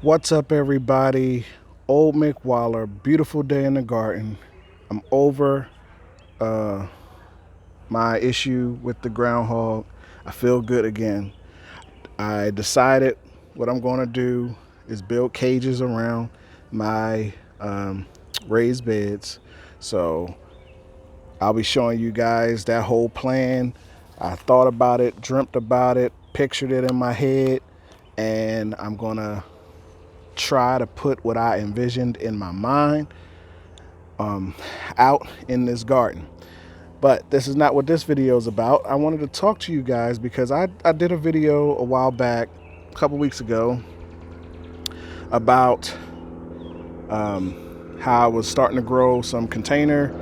What's up, everybody? Old Mick Waller, beautiful day in the garden. I'm over uh, my issue with the groundhog. I feel good again. I decided what I'm going to do is build cages around my raised beds. So I'll be showing you guys that whole plan. I thought about it, dreamt about it, pictured it in my head, and I'm going to try to put what I envisioned in my mind out in this garden. But this is not what this video is about. I wanted to talk to you guys because I did a video a while back, a couple weeks ago, about how I was starting to grow some container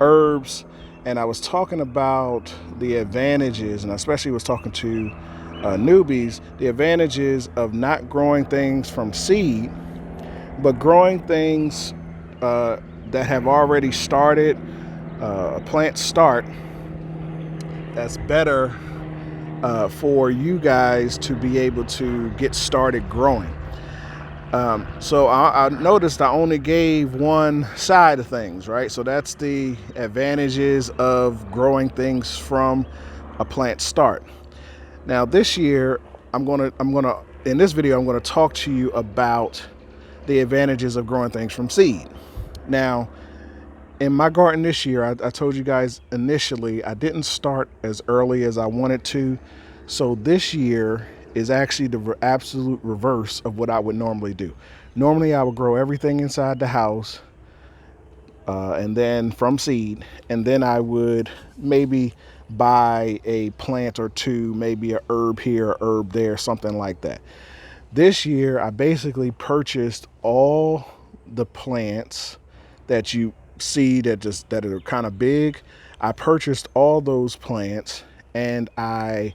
herbs, and I was talking about the advantages, and I especially was talking to newbies, the advantages of not growing things from seed, but growing things that have already started, a plant start that's better for you guys to be able to get started growing. So I noticed I only gave one side of things, right? So that's the advantages of growing things from a plant start. Now this year, in this video, I'm gonna talk to you about the advantages of growing things from seed. Now, in my garden this year, I told you guys initially I didn't start as early as I wanted to. So this year is actually the absolute reverse of what I would normally do. Normally I would grow everything inside the house and then from seed, and then I would maybe buy a plant or two, maybe a herb here, a herb there, something like that. This year I basically purchased all the plants that you see that are kind of big. I purchased all those plants, and I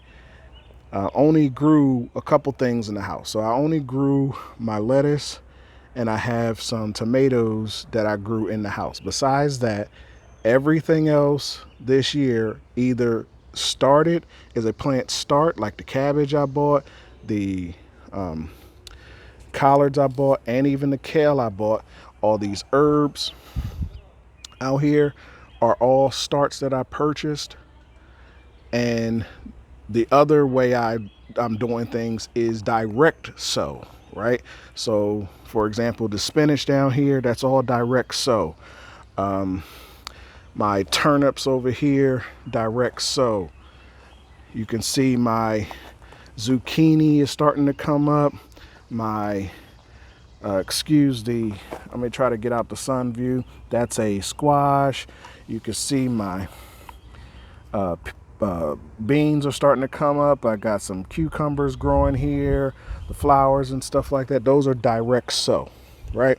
only grew a couple things in the house. So I only grew my lettuce, and I have some tomatoes that I grew in the house. Besides that, everything else this year either started as a plant start, like the cabbage I bought, the collards I bought, and even the kale I bought. All these herbs out here are all starts that I purchased. And the other way I'm doing things is direct sow, right? So for example, the spinach down here, that's all direct sow. My turnips over here, direct sow. You can see my zucchini is starting to come up. My let me try to get out the sun view. That's a squash. You can see my beans are starting to come up. I got some cucumbers growing here, the flowers and stuff like that. Those are direct sow, right?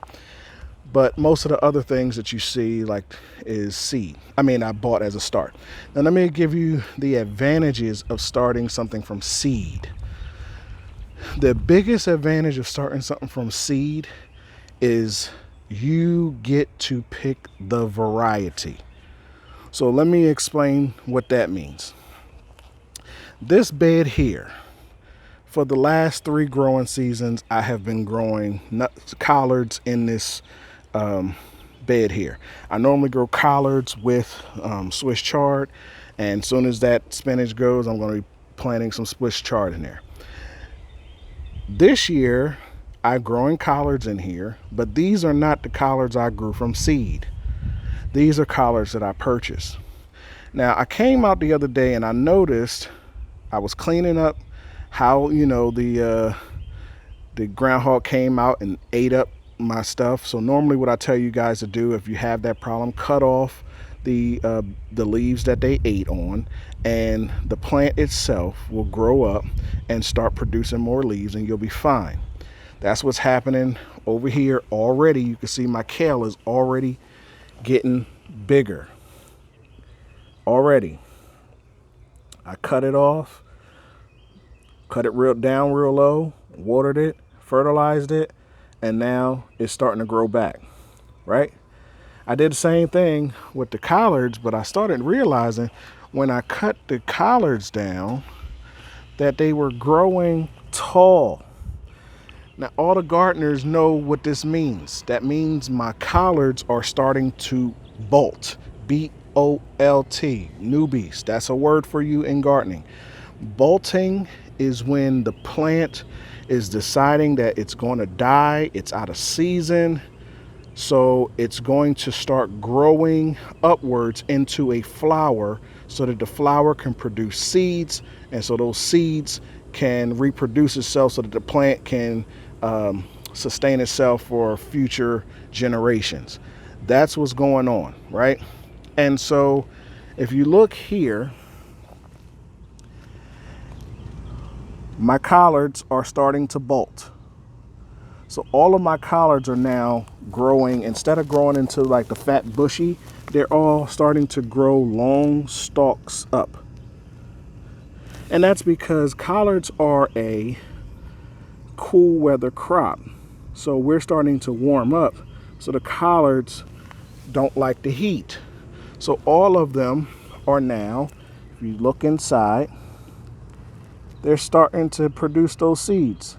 But most of the other things that you see like is seed. I bought as a start. Now let me give you the advantages of starting something from seed. The biggest advantage of starting something from seed is you get to pick the variety. So let me explain what that means. This bed here, for the last 3 growing seasons, I have been growing collards in this bed here. I normally grow collards with Swiss chard, and as soon as that spinach goes, I'm going to be planting some Swiss chard in there. This year, I'm growing collards in here, but these are not the collards I grew from seed. These are collards that I purchased. Now, I came out the other day and I noticed I was cleaning up how, the groundhog came out and ate up my stuff. So normally what I tell you guys to do, if you have that problem, cut off the leaves that they ate on, and the plant itself will grow up and start producing more leaves, and you'll be fine. That's what's happening over here already. You can see my kale is already getting bigger. Already. I cut it off, cut it down real low, watered it, fertilized it, and now it's starting to grow back, right? I did the same thing with the collards, but I started realizing when I cut the collards down that they were growing tall. Now, all the gardeners know what this means. That means my collards are starting to bolt. B-O-L-T, newbies. That's a word for you in gardening. Bolting is when the plant is deciding that it's going to die, it's out of season, so it's going to start growing upwards into a flower so that the flower can produce seeds. And so those seeds can reproduce itself so that the plant can sustain itself for future generations. That's what's going on, right? And so if you look here, my collards are starting to bolt. So all of my collards are now growing. Instead of growing into like the fat bushy, they're all starting to grow long stalks up. And that's because collards are a cool weather crop. So we're starting to warm up. So the collards don't like the heat. So all of them are now, if you look inside, they're starting to produce those seeds.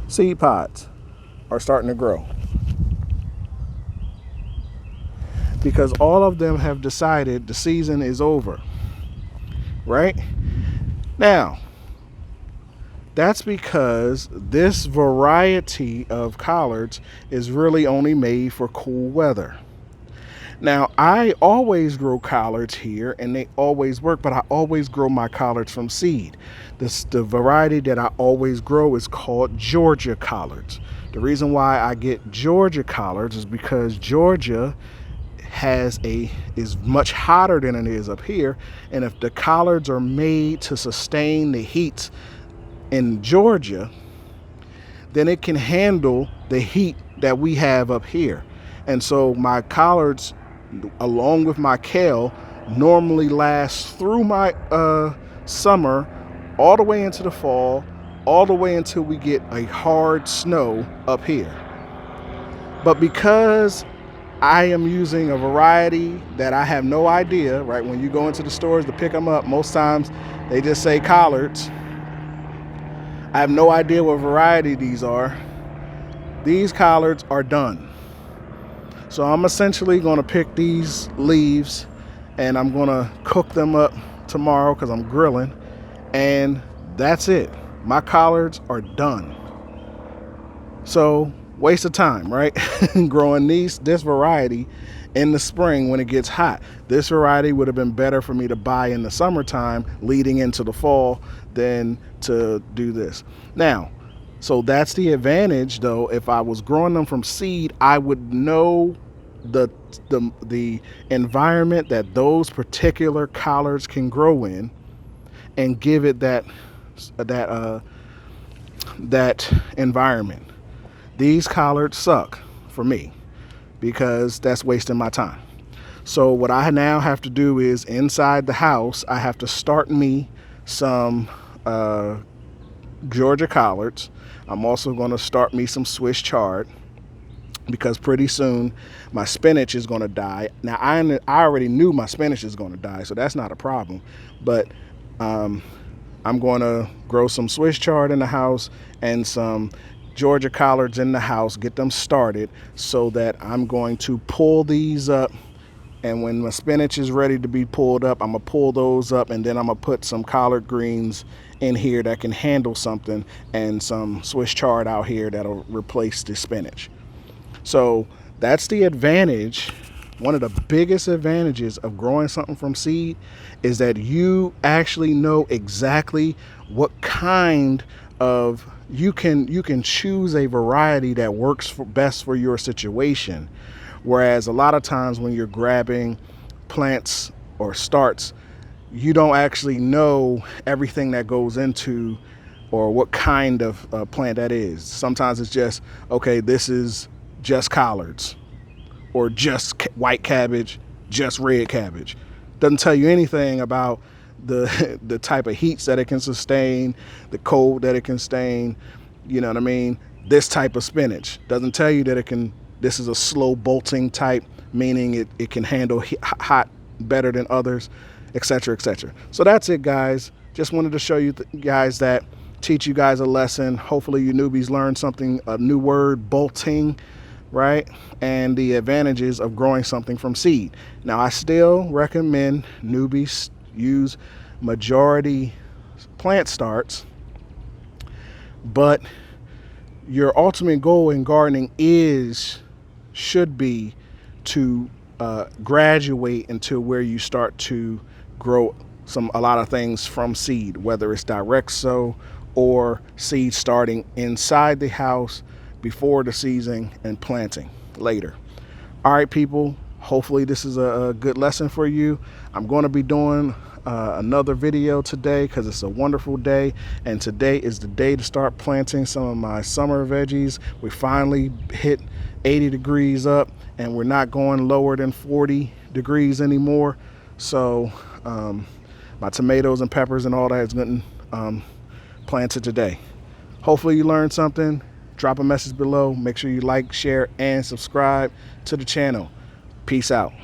Seed pods are starting to grow because all of them have decided the season is over, right? Now, that's because this variety of collards is really only made for cool weather. Now, I always grow collards here and they always work, but I always grow my collards from seed. The variety that I always grow is called Georgia collards. The reason why I get Georgia collards is because Georgia is much hotter than it is up here, and if the collards are made to sustain the heat in Georgia, then it can handle the heat that we have up here. And so my collards, along with my kale, normally last through my summer, all the way into the fall, all the way until we get a hard snow up here. But because I am using a variety that I have no idea, right? When you go into the stores to pick them up, most times they just say collards. I have no idea what variety these are. These collards are done. So I'm essentially going to pick these leaves and I'm going to cook them up tomorrow because I'm grilling. And that's it. My collards are done. So waste of time, right? Growing this variety in the spring when it gets hot. This variety would have been better for me to buy in the summertime leading into the fall than to do this. Now, so that's the advantage though. If I was growing them from seed, I would know the environment that those particular collards can grow in and give it that environment. These collards suck for me because that's wasting my time. So what I now have to do is inside the house, I have to start me some Georgia collards. I'm also going to start me some Swiss chard because pretty soon my spinach is going to die. Now I already knew my spinach is going to die, so that's not a problem. But I'm going to grow some Swiss chard in the house and some Georgia collards in the house, get them started so that I'm going to pull these up. And when my spinach is ready to be pulled up, I'm going to pull those up and then I'm going to put some collard greens in here that can handle something and some Swiss chard out here that'll replace the spinach. So that's the advantage. One of the biggest advantages of growing something from seed is that you actually know exactly what kind of you can choose a variety that works best for your situation. Whereas a lot of times when you're grabbing plants or starts, you don't actually know everything that goes into or what kind of plant that is. Sometimes it's just, okay, this is just collards or just white cabbage, just red cabbage. Doesn't tell you anything about the type of heats that it can sustain, the cold that it can sustain, you know what I mean? This type of spinach doesn't tell you that this is a slow bolting type, meaning it can handle hot better than others, etc., etc. So that's it, guys. just wanted to show you guys that, teach you guys a lesson. Hopefully you newbies learn something, a new word, bolting, right? And the advantages of growing something from seed. Now, I still recommend newbies use majority plant starts, but your ultimate goal in gardening should be to graduate into where you start to grow a lot of things from seed, whether it's direct sow or seed starting inside the house before the season and planting later. All right, people, hopefully this is a good lesson for you. I'm going to be doing another video today because it's a wonderful day, and today is the day to start planting some of my summer veggies. We finally hit 80 degrees up and we're not going lower than 40 degrees anymore. So my tomatoes and peppers and all that is getting planted today. Hopefully you learned something. Drop a message below. Make sure you like, share, and subscribe to the channel. Peace out.